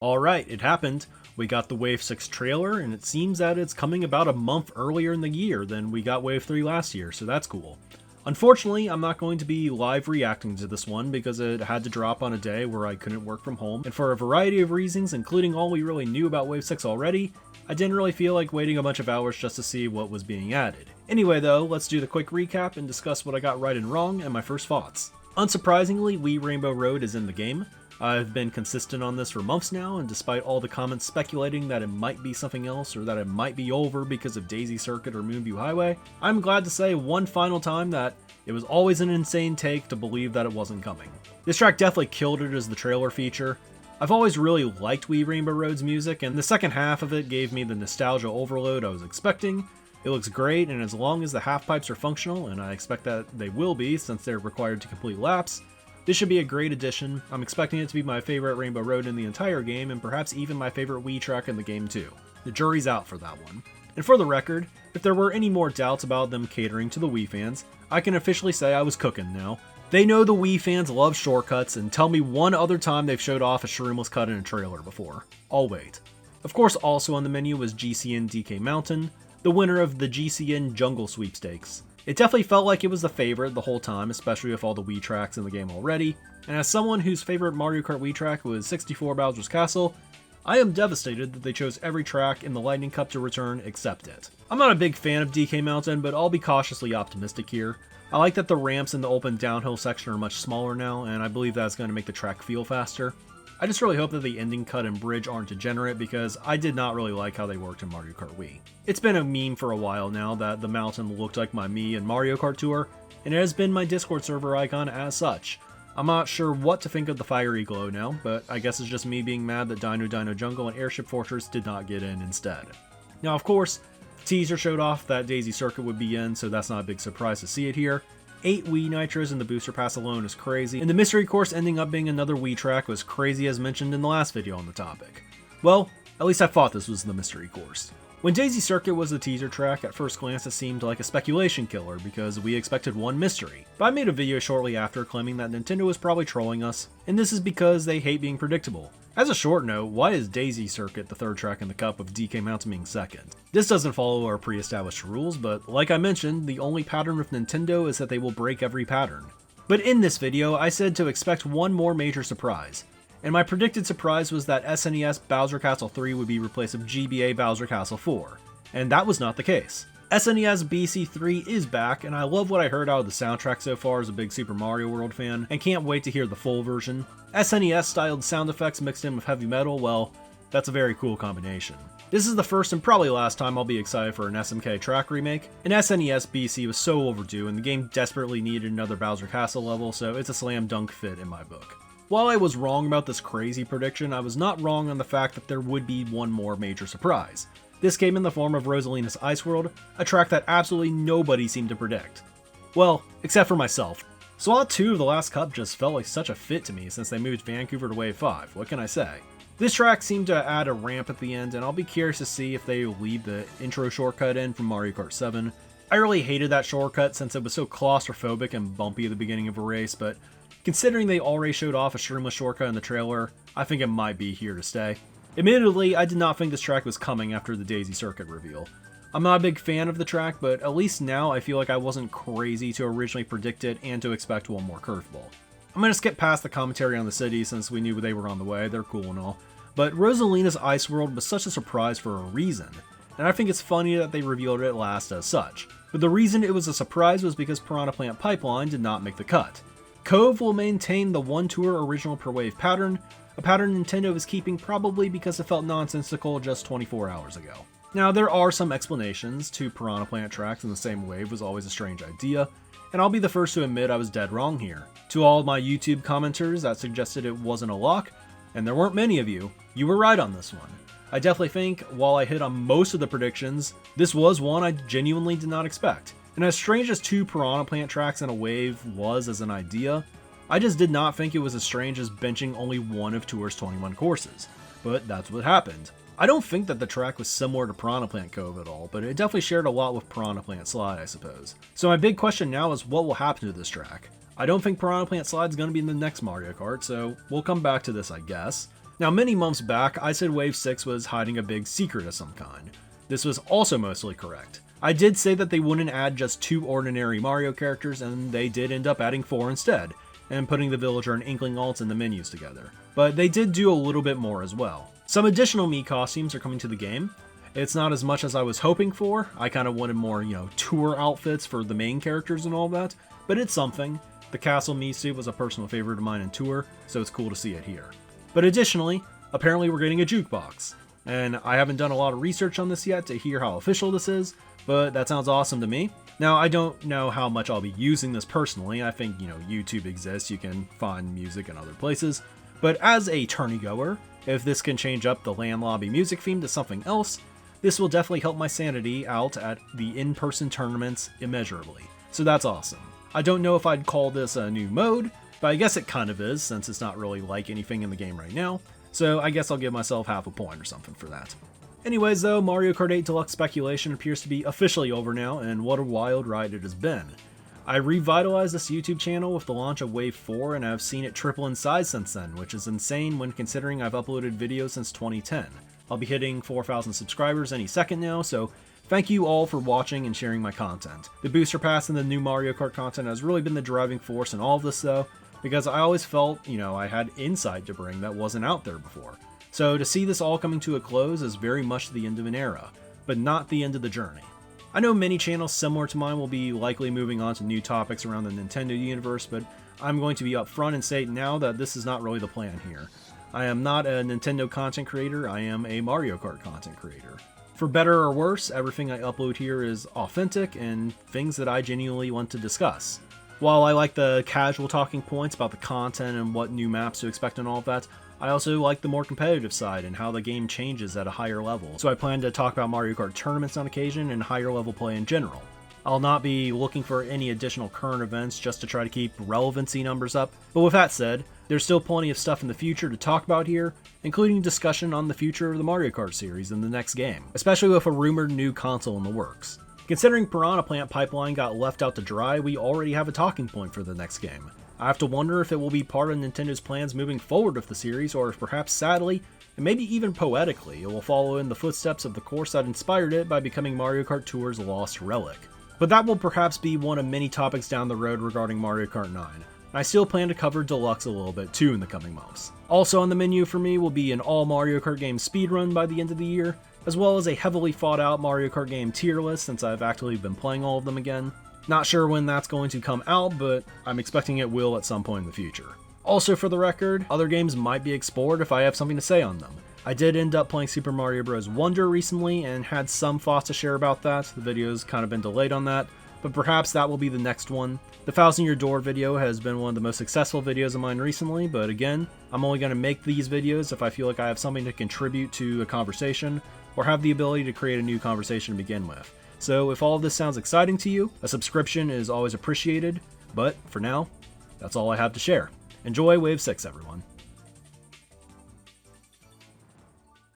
Alright, it happened. We got the Wave 6 trailer, and it seems that it's coming about a month earlier in the year than we got Wave 3 last year, so that's cool. Unfortunately, I'm not going to be live reacting to this one because it had to drop on a day where I couldn't work from home, and for a variety of reasons, including all we really knew about Wave 6 already, I didn't really feel like waiting a bunch of hours just to see what was being added. Anyway though, let's do the quick recap and discuss what I got right and wrong and my first thoughts. Unsurprisingly, Wii Rainbow Road is in the game. I've been consistent on this for months now, and despite all the comments speculating that it might be something else or that it might be over because of Daisy Circuit or Moonview Highway, I'm glad to say one final time that it was always an insane take to believe that it wasn't coming. This track definitely killed it as the trailer feature. I've always really liked Wii Rainbow Road's music, and the second half of it gave me the nostalgia overload I was expecting. It looks great, and as long as the half pipes are functional, and I expect that they will be since they're required to complete laps, this should be a great addition. I'm expecting it to be my favorite Rainbow Road in the entire game, and perhaps even my favorite Wii track in the game too. The jury's out for that one. And for the record, if there were any more doubts about them catering to the Wii fans, I can officially say I was cooking now. They know the Wii fans love shortcuts, and tell me one other time they've showed off a shroomless cut in a trailer before. I'll wait. Of course, also on the menu was GCN DK Mountain, the winner of the GCN Jungle Sweepstakes. It definitely felt like it was the favorite the whole time, especially with all the Wii tracks in the game already, and as someone whose favorite Mario Kart Wii track was 64 Bowser's Castle, I am devastated that they chose every track in the Lightning Cup to return except it. I'm not a big fan of DK Mountain, but I'll be cautiously optimistic here. I like that the ramps in the open downhill section are much smaller now, and I believe that's going to make the track feel faster. I just really hope that the ending cut and bridge aren't degenerate because I did not really like how they worked in Mario Kart Wii. It's been a meme for a while now that the mountain looked like my Mii in Mario Kart Tour, and it has been my Discord server icon as such. I'm not sure what to think of the fiery glow now, but I guess it's just me being mad that Dino Dino Jungle and Airship Fortress did not get in instead. Now of course, the teaser showed off that Daisy Circuit would be in, so that's not a big surprise to see it here. 8 Wii Nitros in the booster pass alone is crazy, and the mystery course ending up being another Wii track was crazy as mentioned in the last video on the topic. Well, at least I thought this was the mystery course. When Daisy Circuit was the teaser track, at first glance it seemed like a speculation killer because we expected one mystery, but I made a video shortly after claiming that Nintendo was probably trolling us, and this is because they hate being predictable. As a short note, why is Daisy Circuit the third track in the cup with DK Mountain being second? This doesn't follow our pre-established rules, but like I mentioned, the only pattern with Nintendo is that they will break every pattern. But in this video, I said to expect one more major surprise. And my predicted surprise was that SNES Bowser Castle 3 would be replaced with GBA Bowser Castle 4, and that was not the case. SNES BC3 is back, and I love what I heard out of the soundtrack so far as a big Super Mario World fan, and can't wait to hear the full version. SNES-styled sound effects mixed in with heavy metal, well, that's a very cool combination. This is the first and probably last time I'll be excited for an SMK track remake. An SNES BC was so overdue, and the game desperately needed another Bowser Castle level, so it's a slam dunk fit in my book. While I was wrong about this crazy prediction, I was not wrong on the fact that there would be one more major surprise. This came in the form of Rosalina's Ice World, a track that absolutely nobody seemed to predict. Well, except for myself. Slot 2 of the last cup just felt like such a fit to me since they moved Vancouver to Wave 5, what can I say? This track seemed to add a ramp at the end, and I'll be curious to see if they leave the intro shortcut in from Mario Kart 7. I really hated that shortcut since it was so claustrophobic and bumpy at the beginning of a race, but considering they already showed off a shroomless shortcut in the trailer, I think it might be here to stay. Admittedly, I did not think this track was coming after the Daisy Circuit reveal. I'm not a big fan of the track, but at least now I feel like I wasn't crazy to originally predict it and to expect one more curveball. I'm going to skip past the commentary on the city since we knew they were on the way, they're cool and all, but Rosalina's Ice World was such a surprise for a reason, and I think it's funny that they revealed it at last as such. But the reason it was a surprise was because Piranha Plant Pipeline did not make the cut. Cove will maintain the one tour original per wave pattern, a pattern Nintendo is keeping probably because it felt nonsensical just 24 hours ago. Now there are some explanations to Piranha Plant tracks in the same wave was always a strange idea, and I'll be the first to admit I was dead wrong here. To all my YouTube commenters that suggested it wasn't a lock, and there weren't many of you, you were right on this one. I definitely think, while I hit on most of the predictions, this was one I genuinely did not expect. And as strange as 2 Piranha Plant tracks in a wave was as an idea, I just did not think it was as strange as benching only one of Tour's 21 courses. But that's what happened. I don't think that the track was similar to Piranha Plant Cove at all, but it definitely shared a lot with Piranha Plant Slide, I suppose. So my big question now is what will happen to this track? I don't think Piranha Plant Slide is going to be in the next Mario Kart, so we'll come back to this I guess. Now, many months back, I said Wave 6 was hiding a big secret of some kind. This was also mostly correct. I did say that they wouldn't add just 2 ordinary Mario characters, and they did end up adding 4 instead, and putting the villager and Inkling alts in the menus together. But they did do a little bit more as well. Some additional Mii costumes are coming to the game. It's not as much as I was hoping for. I kind of wanted more, tour outfits for the main characters and all that, but it's something. The Castle Mii suit was a personal favorite of mine in Tour, so it's cool to see it here. But additionally, apparently we're getting a jukebox. And I haven't done a lot of research on this yet to hear how official this is, but that sounds awesome to me. Now, I don't know how much I'll be using this personally. I think, YouTube exists, you can find music in other places. But as a tourney-goer, if this can change up the LAN lobby music theme to something else, this will definitely help my sanity out at the in-person tournaments immeasurably. So that's awesome. I don't know if I'd call this a new mode, but I guess it kind of is, since it's not really like anything in the game right now. So I guess I'll give myself half a point or something for that. Anyways though, Mario Kart 8 Deluxe speculation appears to be officially over now, and what a wild ride it has been. I revitalized this YouTube channel with the launch of Wave 4, and I've seen it triple in size since then, which is insane when considering I've uploaded videos since 2010. I'll be hitting 4,000 subscribers any second now, so thank you all for watching and sharing my content. The booster pass and the new Mario Kart content has really been the driving force in all of this though, because I always felt, I had insight to bring that wasn't out there before. So to see this all coming to a close is very much the end of an era, but not the end of the journey. I know many channels similar to mine will be likely moving on to new topics around the Nintendo universe, but I'm going to be upfront and say now that this is not really the plan here. I am not a Nintendo content creator, I am a Mario Kart content creator. For better or worse, everything I upload here is authentic and things that I genuinely want to discuss. While I like the casual talking points about the content and what new maps to expect and all of that, I also like the more competitive side and how the game changes at a higher level, so I plan to talk about Mario Kart tournaments on occasion and higher level play in general. I'll not be looking for any additional current events just to try to keep relevancy numbers up, but with that said, there's still plenty of stuff in the future to talk about here, including discussion on the future of the Mario Kart series in the next game, especially with a rumored new console in the works. Considering Piranha Plant Pipeline got left out to dry, we already have a talking point for the next game. I have to wonder if it will be part of Nintendo's plans moving forward with the series, or if perhaps sadly, and maybe even poetically, it will follow in the footsteps of the course that inspired it by becoming Mario Kart Tour's lost relic. But that will perhaps be one of many topics down the road regarding Mario Kart 9. I still plan to cover Deluxe a little bit too in the coming months. Also on the menu for me will be an all Mario Kart game speedrun by the end of the year, as well as a heavily fought out Mario Kart game tier list since I've actually been playing all of them again. Not sure when that's going to come out, but I'm expecting it will at some point in the future. Also for the record, other games might be explored if I have something to say on them. I did end up playing Super Mario Bros. Wonder recently and had some thoughts to share about that. The video's kind of been delayed on that, but perhaps that will be the next one. The 1,000-Year Door video has been one of the most successful videos of mine recently, but again, I'm only going to make these videos if I feel like I have something to contribute to a conversation, or have the ability to create a new conversation to begin with. So if all of this sounds exciting to you, a subscription is always appreciated, but for now, that's all I have to share. Enjoy Wave 6, everyone.